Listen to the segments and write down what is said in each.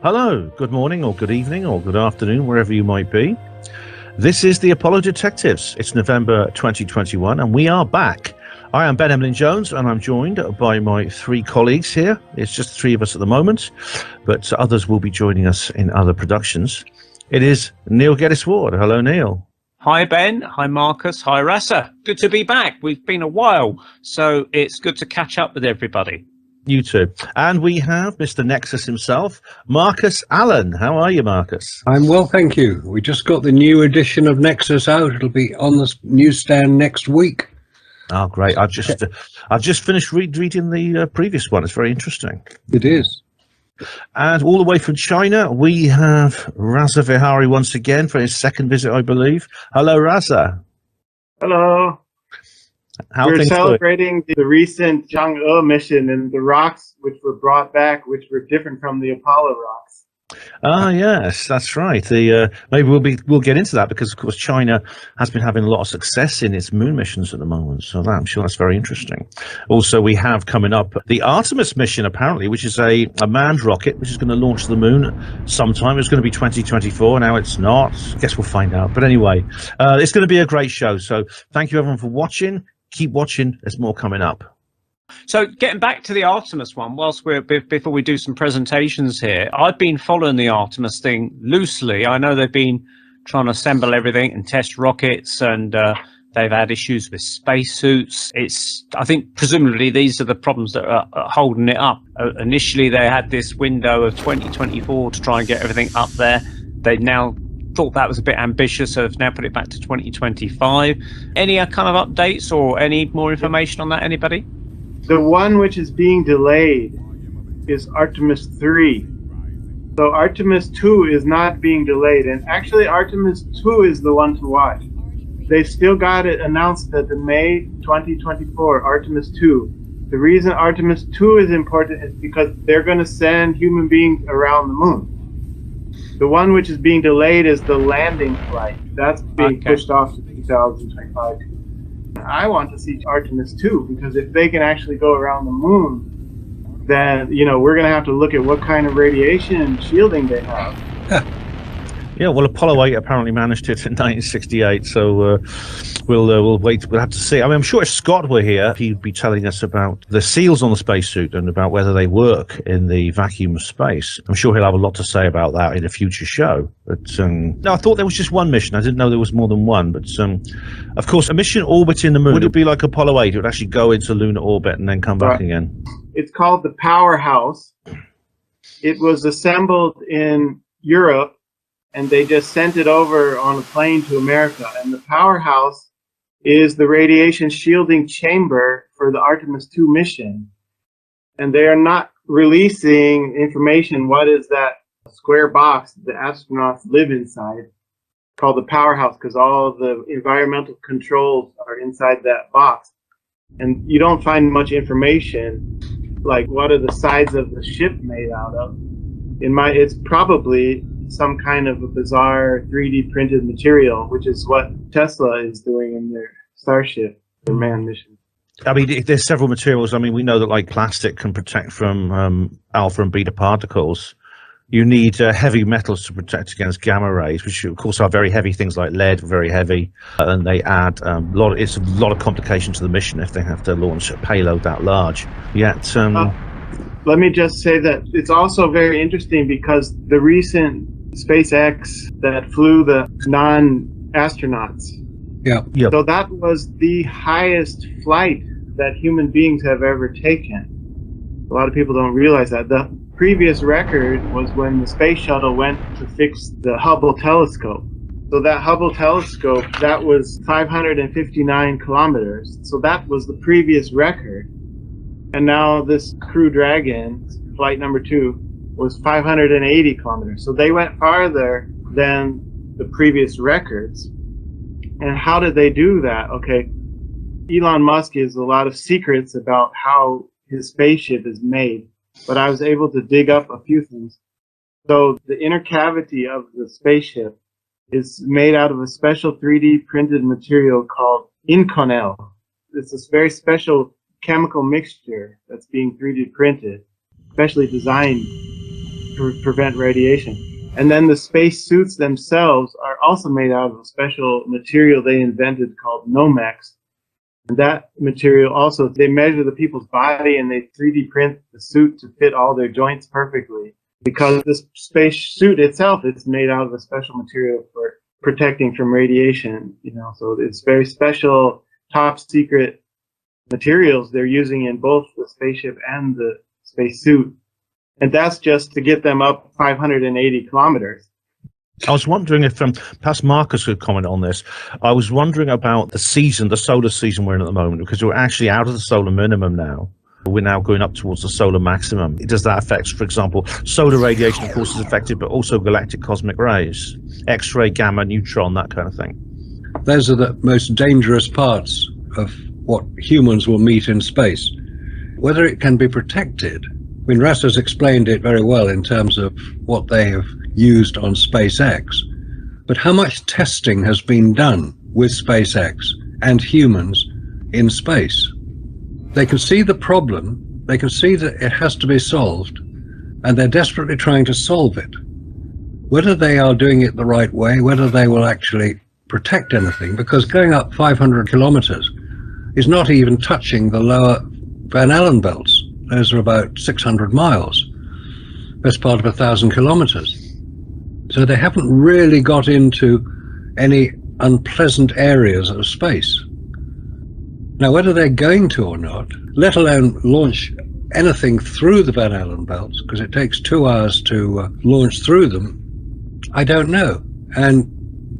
Hello, good morning or good evening or good afternoon, wherever you might be. This is the Apollo Detectives. It's November 2021 and we are back. I am Ben Emlyn-Jones and I'm joined by my three colleagues here. It's just the three of us at the moment, but others will be joining us in other productions. It is Neil Geddes-Ward. Hello, Neil. Hi, Ben. Hi, Marcus. Hi, Rasa. Good to be back. We've been a while, so it's good to catch up with everybody. You too. And we have Mr. Nexus himself, Marcus Allen. How are you, Marcus? I'm well, thank you. We just got the new edition of Nexus out. It'll be on the newsstand next week. Oh, great. I've just finished reading the previous one. It's very interesting. It is. And all the way from China, we have Raza Vihari once again for his second visit, I believe. Hello, Raza. Hello. We're celebrating the recent Chang'e mission and the rocks which were brought back, which were different from the Apollo rocks. Ah, yes, that's right. Maybe we'll get into that because, of course, China has been having a lot of success in its moon missions at the moment. So I'm sure that's very interesting. Also, we have coming up the Artemis mission, apparently, which is a manned rocket which is going to launch to the moon sometime. It's going to be 2024. Now it's not. Guess we'll find out. But anyway, it's going to be a great show. So thank you, everyone, for watching. Keep watching. There's more coming up. So getting back to the Artemis one, before we do some presentations here, I've been following the Artemis thing loosely. I know they've been trying to assemble everything and test rockets, and they've had issues with spacesuits. I think presumably these are the problems that are holding it up. Initially, they had this window of 2024 to try and get everything up there. They now thought that was a bit ambitious, so have now put it back to 2025. Any kind of updates or any more information on that, anybody? The one which is being delayed is Artemis 3. So Artemis 2 is not being delayed, and actually Artemis 2 is the one to watch. They still got it announced that the May 2024 Artemis 2. The reason Artemis 2 is important is because they're going to send human beings around the moon. The one which is being delayed is the landing flight. That's being pushed off to 2025. I want to see Artemis 2 because if they can actually go around the moon, then we're going to have to look at what kind of radiation shielding they have. Yeah, well, Apollo 8 apparently managed it in 1968, so we'll wait. We'll have to see. I mean, I'm sure if Scott were here, he'd be telling us about the seals on the spacesuit and about whether they work in the vacuum of space. I'm sure he'll have a lot to say about that in a future show. But no, I thought there was just one mission. I didn't know there was more than one. But of course, a mission orbiting the moon, would it be like Apollo 8? It would actually go into lunar orbit and then come back again. It's called the Powerhouse. It was assembled in Europe, and they just sent it over on a plane to America. And the Powerhouse is the radiation shielding chamber for the Artemis 2 mission. And they are not releasing information. What is that square box the astronauts live inside, called the Powerhouse, because all of the environmental controls are inside that box. And you don't find much information, like what are the sides of the ship made out of. It's probably some kind of a bizarre 3D printed material, which is what Tesla is doing in their Starship, their manned mission. I mean, there's several materials. I mean, we know that like plastic can protect from alpha and beta particles. You need heavy metals to protect against gamma rays, which of course are very heavy. Things like lead, very heavy, and they add it's a lot of complication to the mission if they have to launch a payload that large. Yet, let me just say that it's also very interesting because the recent SpaceX that flew the non-astronauts. Yeah. So that was the highest flight that human beings have ever taken. A lot of people don't realize that. The previous record was when the space shuttle went to fix the Hubble telescope. So that Hubble telescope, that was 559 kilometers. So that was the previous record. And now this Crew Dragon, flight number 2, was 580 kilometers. So they went farther than the previous records. And how did they do that? Okay, Elon Musk has a lot of secrets about how his spaceship is made, but I was able to dig up a few things. So the inner cavity of the spaceship is made out of a special 3D printed material called Inconel. It's this very special chemical mixture that's being 3D printed, specially designed prevent radiation. And then the space suits themselves are also made out of a special material they invented called Nomex. And that material also, they measure the people's body and they 3D print the suit to fit all their joints perfectly. Because the space suit itself is made out of a special material for protecting from radiation, so it's very special, top secret materials they're using in both the spaceship and the space suit. And that's just to get them up 580 kilometers. I was wondering if perhaps Marcus could comment on this. I was wondering about the solar season we're in at the moment, because we're actually out of the solar minimum now. We're now going up towards the solar maximum. Does that affect, for example, solar radiation, of course, is affected, but also galactic cosmic rays, X-ray, gamma, neutron, that kind of thing? Those are the most dangerous parts of what humans will meet in space. Whether it can be protected, I mean, Russ has explained it very well in terms of what they have used on SpaceX, but how much testing has been done with SpaceX and humans in space? They can see the problem, they can see that it has to be solved, and they're desperately trying to solve it. Whether they are doing it the right way, whether they will actually protect anything, because going up 500 kilometers is not even touching the lower Van Allen belts. Those are about 600 miles, best part of 1,000 kilometers. So they haven't really got into any unpleasant areas of space. Now, whether they're going to or not, let alone launch anything through the Van Allen belts, because it takes 2 hours to launch through them, I don't know. And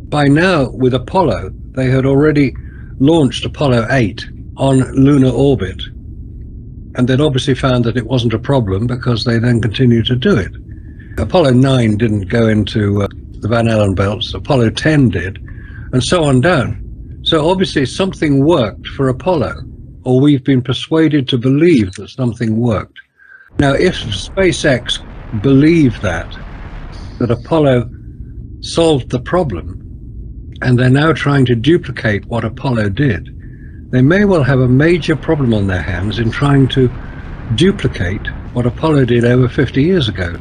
by now, with Apollo, they had already launched Apollo 8 on lunar orbit. And they'd obviously found that it wasn't a problem because they then continued to do it. Apollo 9 didn't go into the Van Allen belts, Apollo 10 did, and so on down. So obviously something worked for Apollo, or we've been persuaded to believe that something worked. Now, if SpaceX believe that Apollo solved the problem, and they're now trying to duplicate what Apollo did, they may well have a major problem on their hands in trying to duplicate what Apollo did over 50 years ago.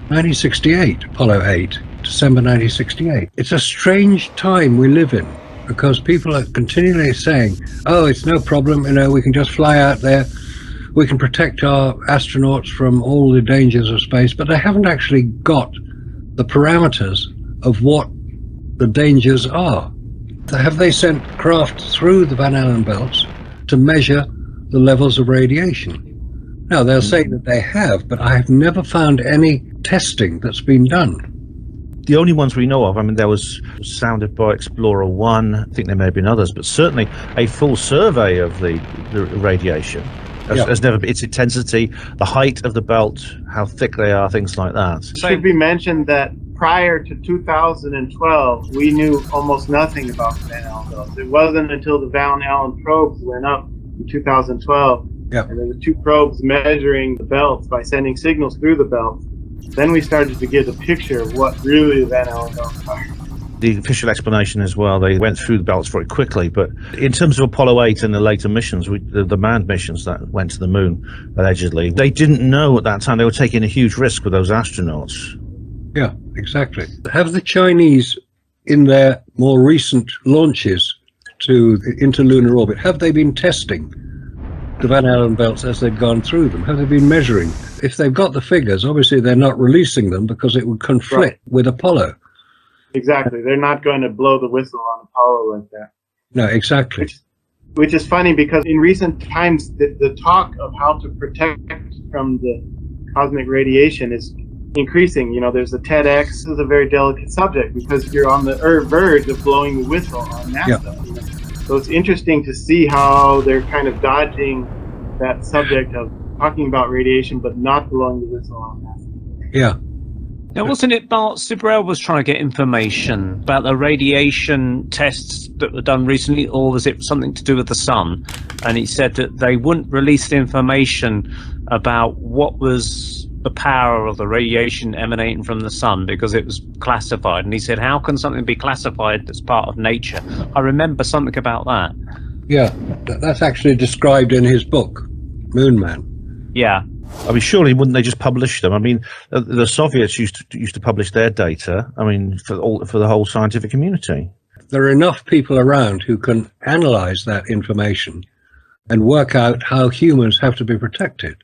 1968, Apollo 8, December 1968. It's a strange time we live in, because people are continually saying, oh, it's no problem, we can just fly out there, we can protect our astronauts from all the dangers of space, but they haven't actually got the parameters of what the dangers are. Have they sent craft through the Van Allen belts to measure the levels of radiation? Now, they'll say that they have, but I have never found any testing that's been done. The only ones we know of, there was sounded by Explorer 1, I think there may have been others, but certainly a full survey of the radiation. Has never been, its intensity, the height of the belt, how thick they are, things like that. It should be mentioned that prior to 2012, we knew almost nothing about the Van Allen belts. It wasn't until the Van Allen probes went up in 2012, and there were 2 probes measuring the belts by sending signals through the belts. Then we started to get a picture of what really the Van Allen belts are. The official explanation as well, they went through the belts very quickly, but in terms of Apollo 8 and the later missions, the manned missions that went to the moon, allegedly, they didn't know at that time they were taking a huge risk with those astronauts. Yeah, exactly. Have the Chinese, in their more recent launches into lunar orbit, have they been testing the Van Allen belts as they've gone through them? Have they been measuring? If they've got the figures, obviously they're not releasing them because it would conflict with Apollo. Exactly. They're not going to blow the whistle on Apollo like that. No, exactly. Which is funny, because in recent times, the talk of how to protect from the cosmic radiation is increasing. There's a TEDx. This is a very delicate subject because you're on the verge of blowing the whistle on NASA. So it's interesting to see how they're kind of dodging that subject of talking about radiation but not blowing the whistle on NASA. Yeah. Now, wasn't it Bart Sibrel was trying to get information about the radiation tests that were done recently, or was it something to do with the sun? And he said that they wouldn't release the information about what was the power of the radiation emanating from the sun because it was classified. And he said, how can something be classified that's part of nature? I remember something about that. Yeah, that's actually described in his book, Moon Man. Yeah. I mean, surely wouldn't they just publish them? I mean, the Soviets used to publish their data. I mean, for the whole scientific community. There are enough people around who can analyze that information and work out how humans have to be protected.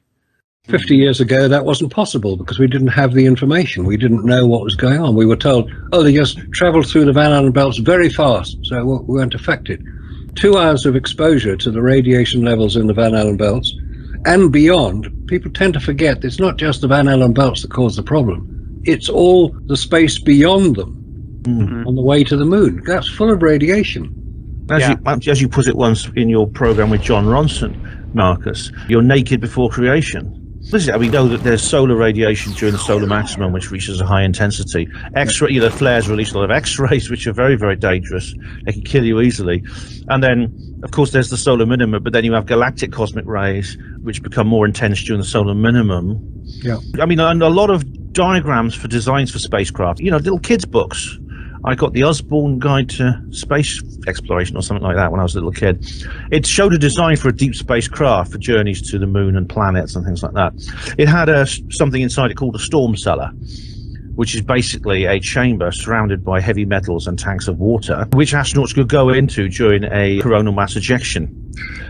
50 years ago, that wasn't possible because we didn't have the information. We didn't know what was going on. We were told, oh, they just traveled through the Van Allen belts very fast, so we weren't affected. 2 hours of exposure to the radiation levels in the Van Allen belts and beyond, people tend to forget it's not just the Van Allen belts that cause the problem. It's all the space beyond them on the way to the moon. That's full of radiation. As you put it once in your program with John Ronson, Marcus, you're naked before creation. We know that there's solar radiation during the solar maximum, which reaches a high intensity. X-ray, the flares release a lot of X-rays, which are very, very dangerous. They can kill you easily. And then, of course, there's the solar minimum, but then you have galactic cosmic rays, which become more intense during the solar minimum. Yeah. I mean, and a lot of diagrams for designs for spacecraft, little kids' books. I got the Osborne Guide to Space Exploration or something like that when I was a little kid. It showed a design for a deep spacecraft for journeys to the moon and planets and things like that. It had something inside it called a storm cellar, which is basically a chamber surrounded by heavy metals and tanks of water, which astronauts could go into during a coronal mass ejection.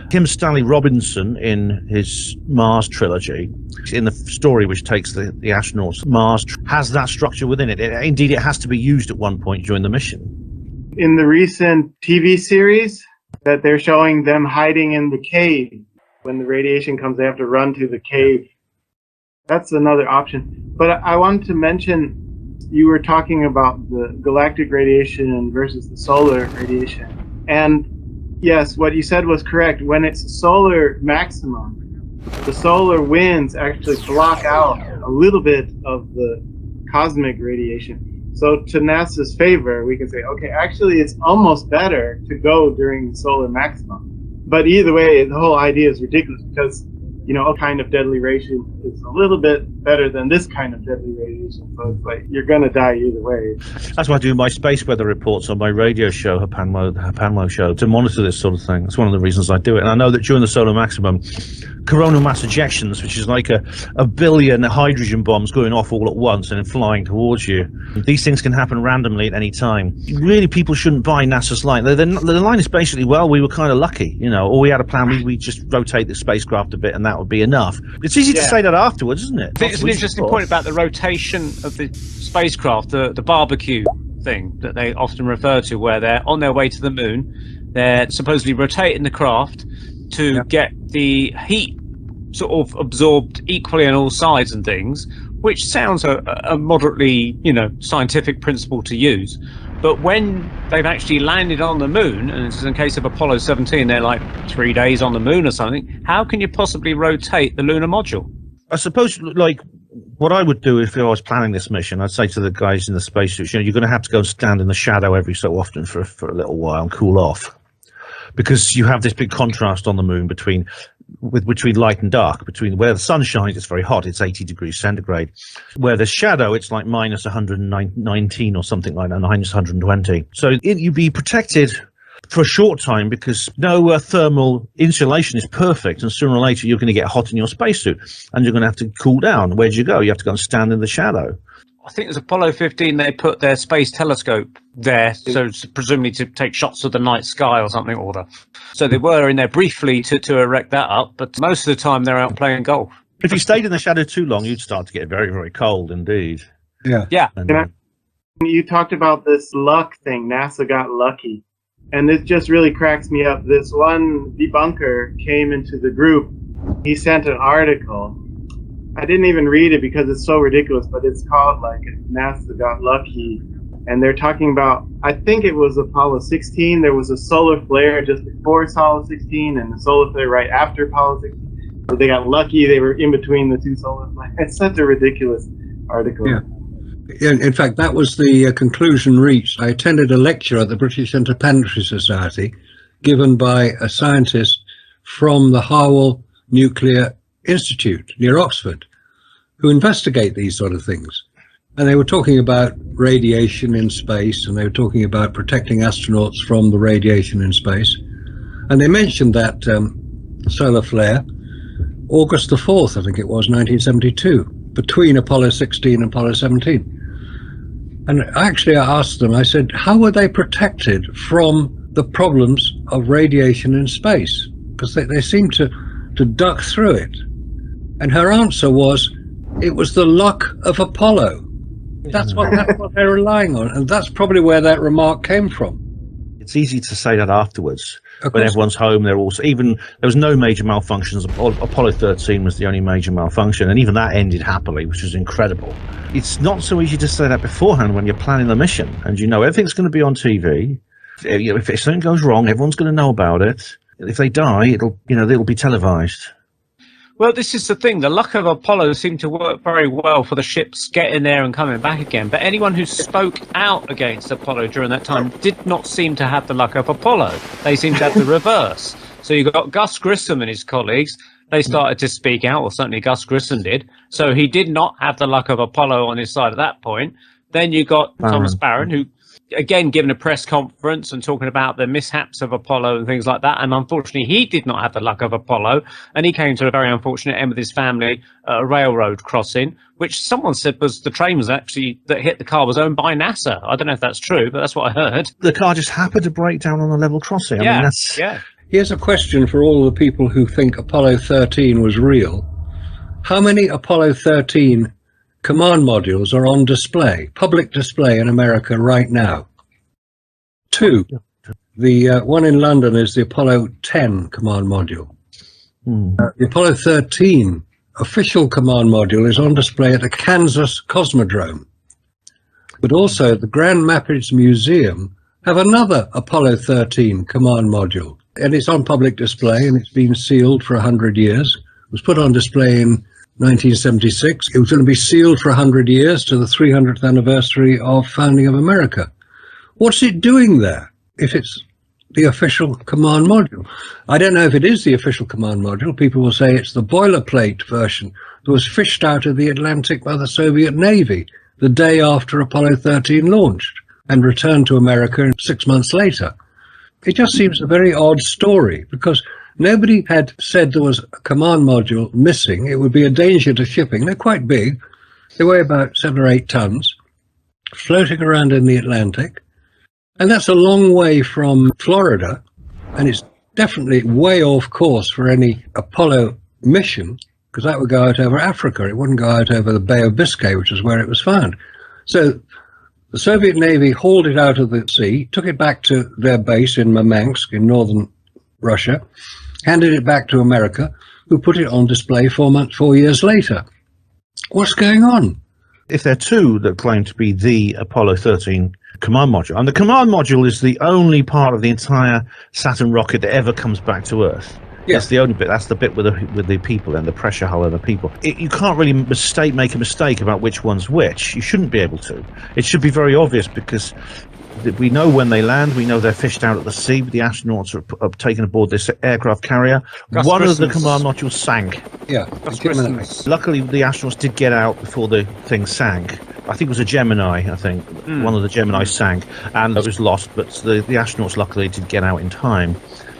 Kim Stanley Robinson, in his Mars trilogy, in the story which takes the astronauts Mars, has that structure within it. Indeed, it has to be used at one point during the mission. In the recent TV series that they're showing them hiding in the cave, when the radiation comes, they have to run to the cave. That's another option. But I wanted to mention, you were talking about the galactic radiation versus the solar radiation. And yes, what you said was correct. When it's a solar maximum, the solar winds actually block out a little bit of the cosmic radiation. So to NASA's favor, we can say, okay, actually it's almost better to go during the solar maximum. But either way, the whole idea is ridiculous because, a kind of deadly radiation is a little bit better than this kind of deadly radiation. So it's like, you're going to die either way. That's why I do my space weather reports on my radio show, Hapanmo show, to monitor this sort of thing. That's one of the reasons I do it. And I know that during the solar maximum, coronal mass ejections, which is like a billion hydrogen bombs going off all at once and then flying towards you, these things can happen randomly at any time. Really, people shouldn't buy NASA's line. The line is basically, well, we were kind of lucky, or we had a plan, we just rotate the spacecraft a bit and that would be enough. It's easy to say that afterwards, isn't it? I think it's an interesting point about the rotation of the spacecraft, the barbecue thing that they often refer to, where they're on their way to the moon, they're supposedly rotating the craft to get the heat sort of absorbed equally on all sides and things, which sounds a moderately, scientific principle to use. But when they've actually landed on the moon, and this is in case of Apollo 17, they're like 3 days on the moon or something, how can you possibly rotate the lunar module? I suppose, what I would do if I was planning this mission, I'd say to the guys in the spacesuits, you're going to have to go and stand in the shadow every so often for a little while and cool off. Because you have this big contrast on the moon between light and dark. Between where the sun shines, it's very hot, it's 80 degrees centigrade. Where there's shadow, it's like minus 119 or something like that, minus 120. So you'd be protected for a short time because no thermal insulation is perfect, and sooner or later you're going to get hot in your spacesuit and you're going to have to cool down. Where do you go? You have to go and stand in the shadow. I think it was Apollo 15, they put their space telescope there, so presumably to take shots of the night sky or something or other. So they were in there briefly to erect that up, but most of the time they're out playing golf. If you stayed in the shadow too long, you'd start to get very, very cold indeed. Yeah. And, you talked about this luck thing, NASA got lucky. And this just really cracks me up. This one debunker came into the group. He sent an article. I didn't even read it because it's so ridiculous, but it's called NASA got lucky. And they're talking about, I think it was Apollo 16. There was a solar flare just before Apollo 16 and the solar flare right after Apollo 16. So they got lucky. They were in between the two solar flares. It's such a ridiculous article. Yeah. In fact, that was the conclusion reached. I attended a lecture at the British Interplanetary Society given by a scientist from the Harwell Nuclear Institute near Oxford who investigate these sort of things. And they were talking about radiation in space, and they were talking about protecting astronauts from the radiation in space. And they mentioned that solar flare. August the 4th, I think it was, 1972, between Apollo 16 and Apollo 17. And actually I asked them, I said, how were they protected from the problems of radiation in space? Because they seemed to duck through it. And her answer was, it was the luck of Apollo. That's what they're relying on. And that's probably where that remark came from. It's easy to say that afterwards. When everyone's home, they're also, even there was no major malfunctions. Apollo 13 was the only major malfunction, and even that ended happily, which was incredible. It's not so easy to say that beforehand when you're planning the mission, and you know everything's going to be on TV. If something goes wrong, everyone's going to know about it. If they die, it'll be televised. Well, this is the thing. The luck of Apollo seemed to work very well for the ships getting there and coming back again. But anyone who spoke out against Apollo during that time did not seem to have the luck of Apollo. They seemed to have the reverse. So you got Gus Grissom and his colleagues. They started to speak out, or certainly Gus Grissom did. So he did not have the luck of Apollo on his side at that point. Then you got Thomas Barron, who, again, given a press conference and talking about the mishaps of Apollo and things like that. And unfortunately, he did not have the luck of Apollo. And he came to a very unfortunate end with his family at a railroad crossing, which someone said was the train was actually that hit the car was owned by NASA. I don't know if that's true, but that's what I heard. The car just happened to break down on a level crossing. I mean, that's... Yeah. Here's a question for all the people who think Apollo 13 was real. How many Apollo 13 command modules are on display, public display in America right now? 2. The one in London is the Apollo 10 command module. The Apollo 13 official command module is on display at the Kansas Cosmodrome. But also the Grand Rapids Museum have another Apollo 13 command module. And it's on public display, and it's been sealed for 100 years. It was put on display in 1976. It was going to be sealed for 100 years to the 300th anniversary of founding of America. What's it doing there if it's the official command module? I don't know if it is the official command module. People will say it's the boilerplate version that was fished out of the Atlantic by the Soviet Navy the day after Apollo 13 launched and returned to America 6 months later. It just seems a very odd story because nobody had said there was a command module missing. It would be a danger to shipping. They're quite big. They weigh about 7 or 8 tons, floating around in the Atlantic. And that's a long way from Florida. And it's definitely way off course for any Apollo mission, because that would go out over Africa. It wouldn't go out over the Bay of Biscay, which is where it was found. So the Soviet Navy hauled it out of the sea, took it back to their base in Murmansk in northern Russia, handed it back to America, who put it on display 4 years later. What's going on? If there are 2 that claim to be the Apollo 13 command module, and the command module is the only part of the entire Saturn rocket that ever comes back to Earth. Yeah. That's the only bit. That's the bit with the people and the pressure hull and the people. You can't really make a mistake about which one's which. You shouldn't be able to. It should be very obvious because we know when they land. We know they're fished out at the sea. The astronauts are taken aboard this aircraft carrier. One of the command modules sank. Yeah. Luckily, the astronauts did get out before the thing sank. I think it was a Gemini, One of the Gemini sank, and it was lost, but the astronauts luckily did get out in time.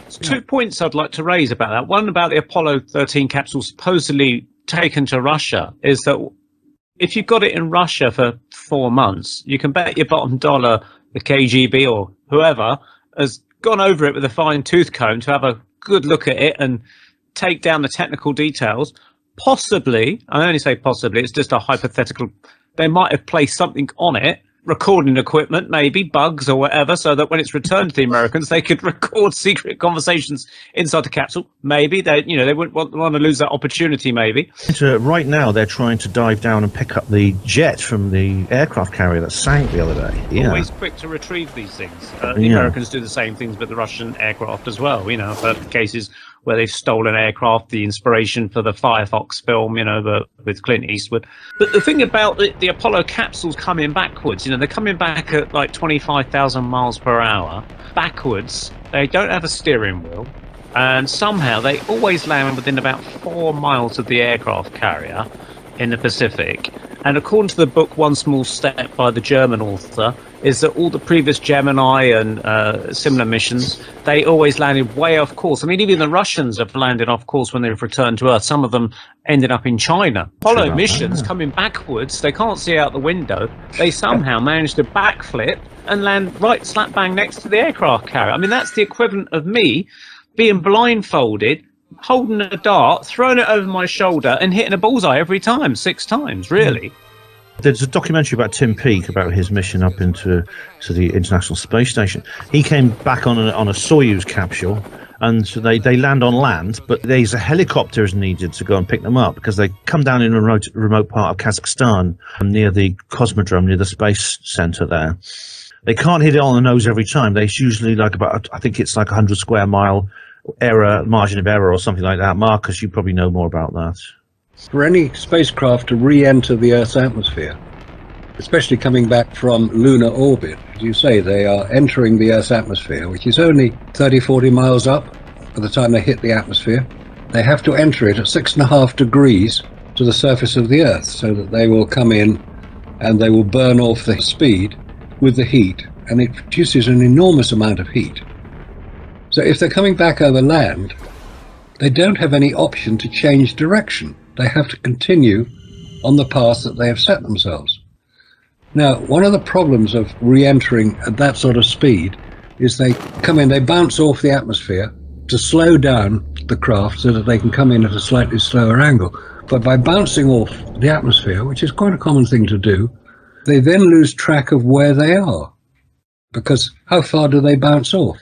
2 points I'd like to raise about that. One about the Apollo 13 capsule supposedly taken to Russia is that if you've got it in Russia for 4 months, you can bet your bottom dollar the KGB or whoever has gone over it with a fine tooth comb to have a good look at it and take down the technical details. Possibly, I only say possibly, it's just a hypothetical, they might have placed something on it, recording equipment, maybe bugs or whatever, so that when it's returned to the Americans, they could record secret conversations inside the capsule. Maybe they wouldn't want to lose that opportunity. Maybe. So right now, they're trying to dive down and pick up the jet from the aircraft carrier that sank the other day. Yeah. Always quick to retrieve these things. The Americans do the same things with the Russian aircraft as well. I've heard cases where they've stolen aircraft, the inspiration for the Firefox film, with Clint Eastwood. But the thing about the Apollo capsules coming backwards, they're coming back at like 25,000 miles per hour. Backwards, they don't have a steering wheel. And somehow they always land within about 4 miles of the aircraft carrier in the Pacific. And according to the book One Small Step by the German author, is that all the previous Gemini and similar missions, they always landed way off course. I mean, even the Russians have landed off course when they've returned to Earth. Some of them ended up in China. Apollo missions coming backwards, they can't see out the window. They somehow managed to backflip and land right slap bang next to the aircraft carrier. I mean, that's the equivalent of me being blindfolded, holding a dart, throwing it over my shoulder and hitting a bullseye every time, 6 times, really. There's a documentary about Tim Peake about his mission up into the International Space Station. He came back on a Soyuz capsule, and so they land on land, but there's a helicopter is needed to go and pick them up because they come down in a remote part of Kazakhstan near the Cosmodrome, near the space center there. They can't hit it on the nose every time. There's usually like about, I think it's like 100 square mile margin of error or something like that. Marcus, you probably know more about that. For any spacecraft to re-enter the Earth's atmosphere, especially coming back from lunar orbit, as you say, they are entering the Earth's atmosphere, which is only 30-40 miles up by the time they hit the atmosphere. They have to enter it at 6.5 degrees to the surface of the Earth so that they will come in and they will burn off the speed with the heat, and it produces an enormous amount of heat. So if they're coming back over land, they don't have any option to change direction. They have to continue on the path that they have set themselves. Now, one of the problems of re-entering at that sort of speed is they come in, they bounce off the atmosphere to slow down the craft so that they can come in at a slightly slower angle. But by bouncing off the atmosphere, which is quite a common thing to do, they then lose track of where they are. Because how far do they bounce off?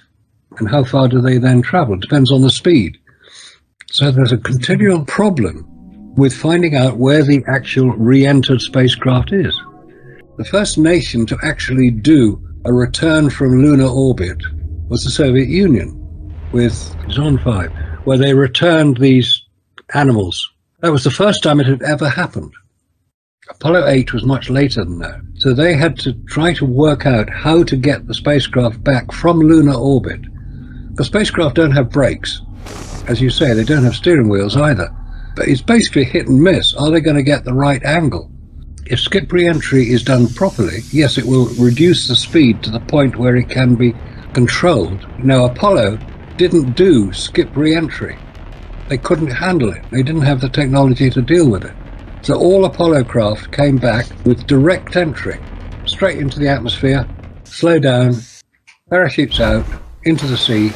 And how far do they then travel? Depends on the speed. So there's a continual problem with finding out where the actual re-entered spacecraft is. The first nation to actually do a return from lunar orbit was the Soviet Union with Zond 5, where they returned these animals. That was the first time it had ever happened. Apollo 8 was much later than that. So they had to try to work out how to get the spacecraft back from lunar orbit. The spacecraft don't have brakes. As you say, they don't have steering wheels either. But it's basically hit and miss. Are they going to get the right angle? If skip re-entry is done properly, yes, it will reduce the speed to the point where it can be controlled. Now, Apollo didn't do skip re-entry. They couldn't handle it. They didn't have the technology to deal with it. So all Apollo craft came back with direct entry, straight into the atmosphere, slow down, parachutes out, into the sea,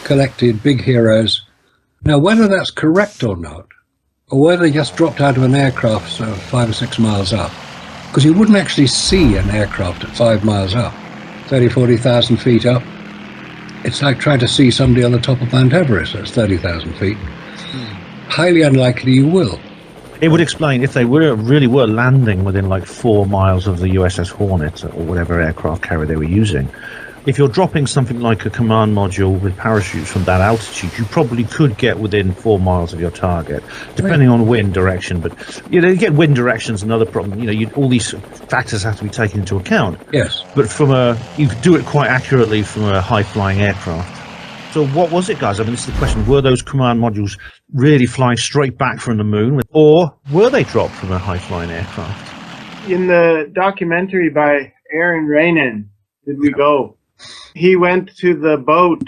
collected big heroes. Now, whether that's correct or not, or whether they just dropped out of an aircraft sort of 5 or 6 miles up, because you wouldn't actually see an aircraft at 5 miles up, 30, 40,000 feet up. It's like trying to see somebody on the top of Mount Everest, that's 30,000 feet. Highly unlikely you will. It would explain if they really were landing within like 4 miles of the USS Hornet or whatever aircraft carrier they were using. If you're dropping something like a command module with parachutes from that altitude, you probably could get within 4 miles of your target, depending on wind direction. But you get wind direction's another problem. All these factors have to be taken into account. Yes. But you could do it quite accurately from a high-flying aircraft. So what was it, guys? I mean, this is the question. Were those command modules really flying straight back from the moon, or were they dropped from a high-flying aircraft? In the documentary by Aaron Rainin, Did We Go? He went to the boat,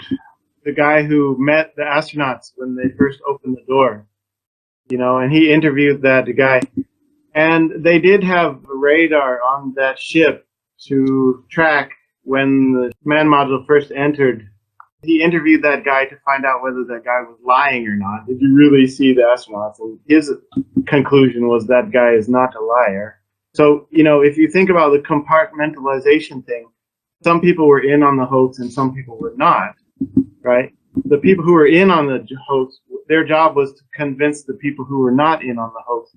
the guy who met the astronauts when they first opened the door, and he interviewed that guy. And they did have a radar on that ship to track when the command module first entered. He interviewed that guy to find out whether that guy was lying or not. Did you really see the astronauts? And his conclusion was that guy is not a liar. So, if you think about the compartmentalization thing, some people were in on the hoax and some people were not, right? The people who were in on the hoax, their job was to convince the people who were not in on the hoax.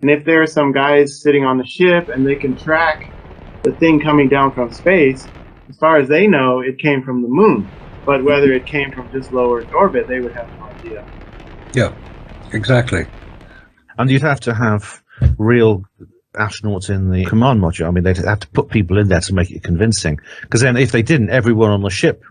And if there are some guys sitting on the ship and they can track the thing coming down from space, as far as they know, it came from the moon. But whether it came from just low Earth orbit, they would have no idea. Yeah, exactly. And you'd have to have real astronauts in the command module. I mean, they'd have to put people in there to make it convincing. Because then if they didn't, everyone on the ship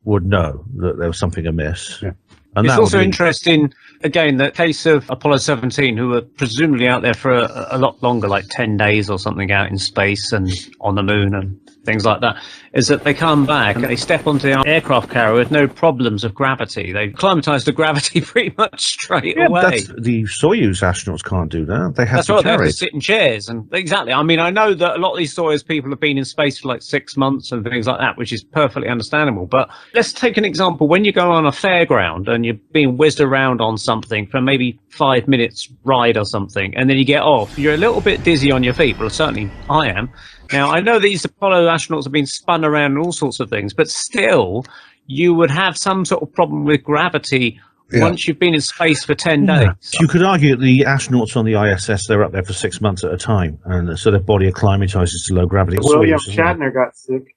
would know that there was something amiss. Yeah. And It's that also would be- interesting, again, the case of Apollo 17, who were presumably out there for a lot longer, like 10 days or something out in space and on the moon and things like that, is that they come back and they step onto the aircraft carrier with no problems of gravity. They acclimatise to gravity pretty much straight Yeah, away. that's, the Soyuz astronauts can't do that. They have That's to right, they have carry to it. sit in chairs. And exactly. I mean, I know that a lot of these Soyuz people have been in space for like 6 months and things like that, which is perfectly understandable. But let's take an example. When you go on a fairground and you're being whizzed around on something for maybe 5 minutes ride or something, and then you get off, you're a little bit dizzy on your feet. Well, certainly I am. Now, I know these Apollo astronauts have been spun around and all sorts of things, but still, you would have some sort of problem with gravity once you've been in space for 10 days. You could argue that the astronauts on the ISS, they're up there for 6 months at a time, and so their body acclimatizes to low gravity. William Soyuz, isn't Shatner got sick.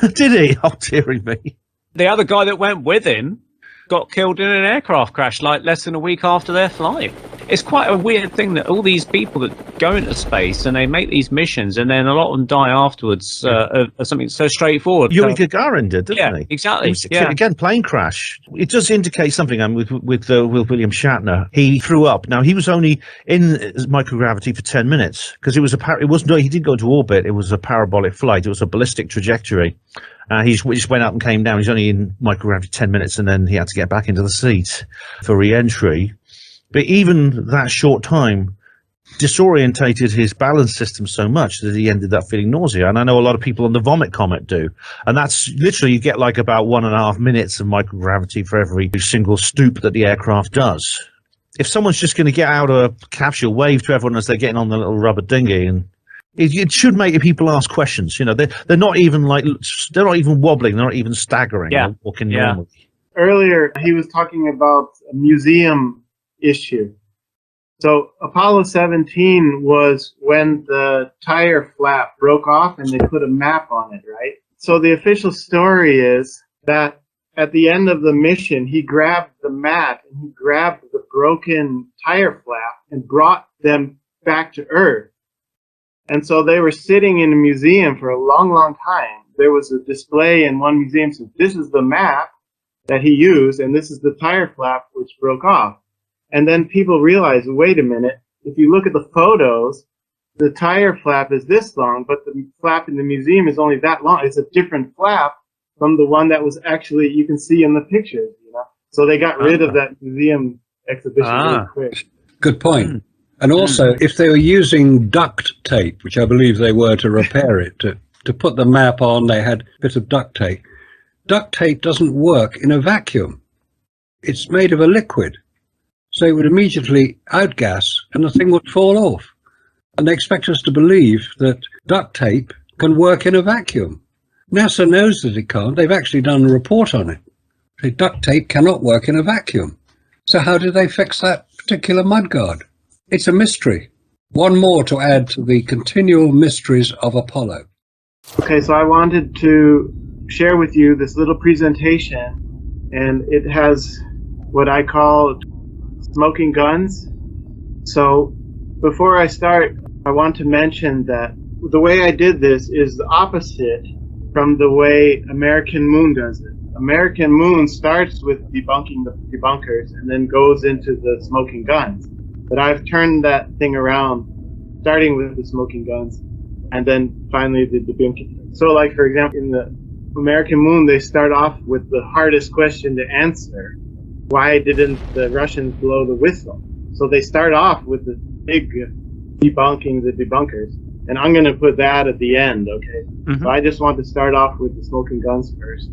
it? Did he? Oh, dearie me. The other guy that went with him got killed in an aircraft crash like less than a week after their flight. It's quite a weird thing that all these people that go into space and they make these missions and then a lot of them die afterwards of something so straightforward. Yuri Gagarin did, didn't Yeah, he? exactly. It was, Yeah. Again, plane crash. It does indicate something. With William Shatner, he threw up. Now he was only in microgravity for 10 minutes because it was no, he didn't go into orbit. It was a parabolic flight. It was a ballistic trajectory. He just went up and came down. He's only in microgravity 10 minutes, and then he had to get back into the seat for re-entry. But even that short time disorientated his balance system so much that he ended up feeling nausea. And I know a lot of people on the vomit comet do. And that's literally, you get like about 1.5 minutes of microgravity for every single stoop that the aircraft does. If someone's just going to get out of a capsule, wave to everyone as they're getting on the little rubber dinghy, and it should make people ask questions. You know, they're not even wobbling, they're not even staggering. Yeah. They're walking Yeah. normally. Earlier, he was talking about a museum issue. So Apollo 17 was when the tire flap broke off and they put a map on it, right? So the official story is that at the end of the mission, he grabbed the mat and he grabbed the broken tire flap and brought them back to Earth. And so they were sitting in a museum for a long, long time. There was a display in one museum saying, this is the map that he used, and this is the tire flap which broke off. And then people realized, wait a minute, if you look at the photos, the tire flap is this long, but the flap in the museum is only that long. It's a different flap from the one that was actually, you can see in the pictures, you know. So they got rid of that museum exhibition really quick. Good point. And also, if they were using duct tape, which I believe they were to repair it, to put the map on, they had a bit of duct tape. Duct tape doesn't work in a vacuum. It's made of a liquid. So it would immediately outgas and the thing would fall off. And they expect us to believe that duct tape can work in a vacuum. NASA knows that it can't. They've actually done a report on it. The duct tape cannot work in a vacuum. So how did they fix that particular mudguard? It's a mystery. One more to add to the continual mysteries of Apollo. Okay, so I wanted to share with you this little presentation, and it has what I call smoking guns. So before I start, I want to mention that the way I did this is the opposite from the way American Moon does it. American Moon starts with debunking the debunkers and then goes into the smoking guns. But I've turned that thing around, starting with the smoking guns and then finally the debunking. So like, for example, in the American Moon, they start off with the hardest question to answer. Why didn't the Russians blow the whistle? So they start off with the big debunking the debunkers. And I'm going to put that at the end, okay? So I just want to start off with the smoking guns first.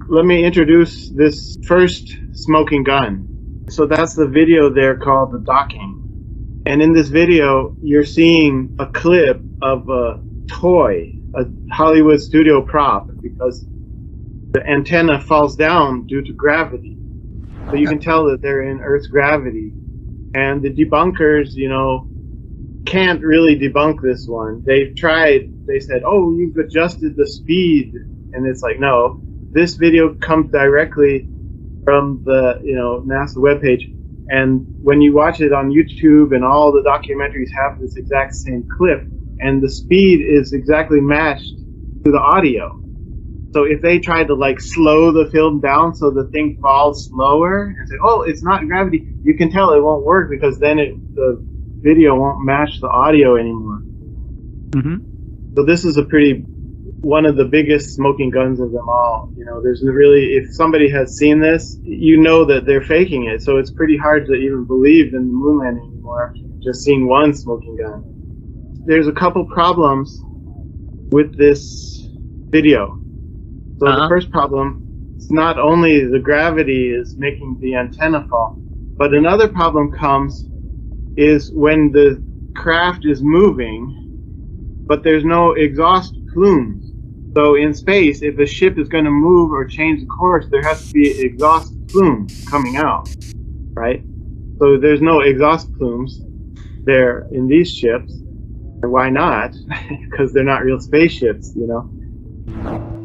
Let me introduce this first smoking gun. So that's the video there called the docking. And in this video, you're seeing a clip of a toy, a Hollywood studio prop, because the antenna falls down due to gravity. So you can tell that they're in Earth's gravity. And the debunkers, you know, can't really debunk this one. They've tried, they said, oh, you've adjusted the speed. And it's like, no, this video comes directly from the, you know, NASA webpage. And when you watch it on YouTube, and all the documentaries have this exact same clip, and the speed is exactly matched to the audio. So if they try to like slow the film down so the thing falls slower and say, "Oh, it's not gravity," you can tell it won't work because then the video won't match the audio anymore. So this is one of the biggest smoking guns of them all. You know, there's really, if somebody has seen this, you know that they're faking it. So it's pretty hard to even believe in the moon landing anymore after just seeing one smoking gun. There's a couple problems with this video. So the first problem, it's not only the gravity is making the antenna fall, but another problem comes is when the craft is moving, but there's no exhaust plumes. So in space, if a ship is going to move or change the course, there has to be exhaust plumes coming out, right? So there's no exhaust plumes there in these ships. And why not? Because they're not real spaceships, you know?